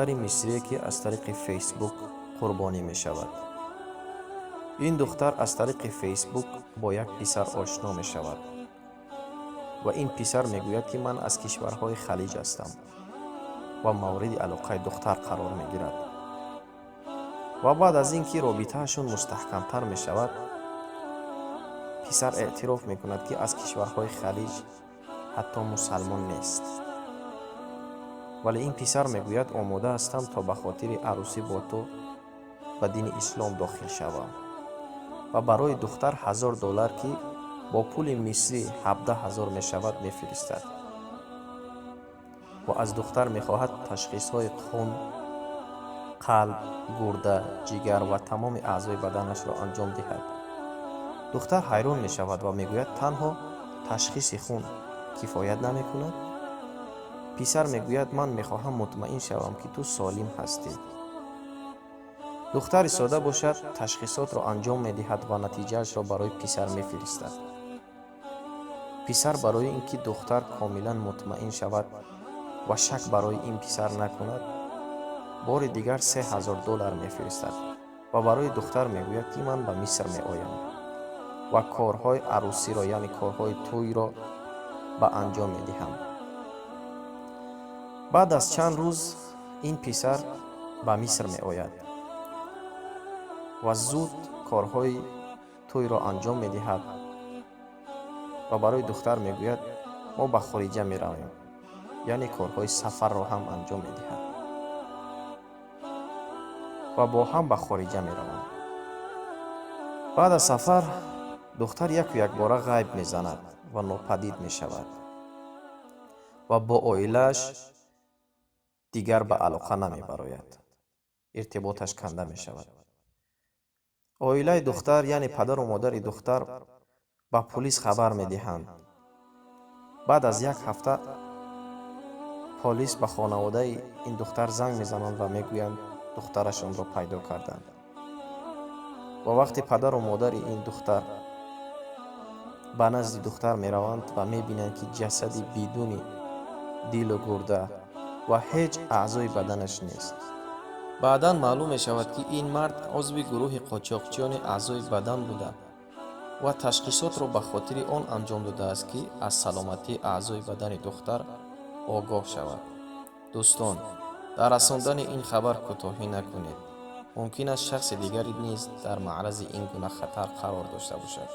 духтари мисрие ки аз тариқи фейсбук қурбонӣ мешавад. ин духтар аз тариқи фейсбук бо як писар ошно мешавад ва ин писар мегӯяд ки ман аз кишварҳои халиҷ ҳастам ва мавриди алоқаи духтар қарор мегирад. ва баъд аз ин ки робитаашон мустаҳкамтар мешавад, писар эътироф мекунад ки аз кишварҳои халиҷ ҳатто мусалмон нест. вале ин писар мегӯяд омода ҳастам то ба хотири арӯсӣ бо ту ба дини ислом дохил шавам ва барои духтар $1000 ки бо пули мисрӣ 17,000 мешавад мефиристад ва аз духтар мехоҳад ташхисҳои хун, қалб, гурда, ҷигар ва тамоми аъзои баданашро анҷом диҳад. духтар ҳайрон мешавад ва мегӯяд танҳо ташхиси хун кифоят намекунад. писар мегӯяд ман мехоҳам мутмаин шавам ки ту солим ҳастӣ. духтари сода бошад, ташхисотро анҷом медиҳад ва натиҷаашро барои писар мефиристад. писар барои ин ки духтар комилан мутмаин шавад ва шак барои ин писар накунад, бори дигар $3000 мефиристад ва барои духтар мегӯяд ки ман ба Миср меоям ва корҳои арӯсиро, яъне корҳои тӯйро ба анҷом медиҳам. баъд аз чанд рӯз ин писар ба Миср меояд ва зуд корҳои тӯйро анҷом медиҳад ва барои духтар мегӯяд мо ба хориҷа меравем, яъне корҳои сафарро ҳам анҷом медиҳад ва бо ҳам ба хориҷа мераванд. баъд аз сафар духтар яку якбора ғайб мезанад ва нопадид мешавад ва бо оилааш дигар ба алоқа намебарояд. иртиботаш канда мешавад. оилаи духтар, яъне падару модари духтар, ба полис хабар медиҳанд. баъд аз як ҳафта полис ба хонаводаи ин духтар занг мезананд ва мегӯянд духтарашонро пайдо карданд. ва вақте падару модари ин духтар ба назди духтар мераванд ва мебинанд ки ҷасади бидуни дилу гурда ва ҳеҷ аъзои баданаш нест. баъдан маълум мешавад ки ин мард узви гурӯҳи қочоқчиёни аъзои бадан буда ва ташхисотро ба хотири он анҷом додааст ки аз саломатии аъзои бадани духтар огоҳ шавад. дӯстон, дар расондани ин хабар кӯтоҳӣ накунед. мумкин аст шахси дигаре низ дар маърази ин гуна хатар қарор дошта бошад.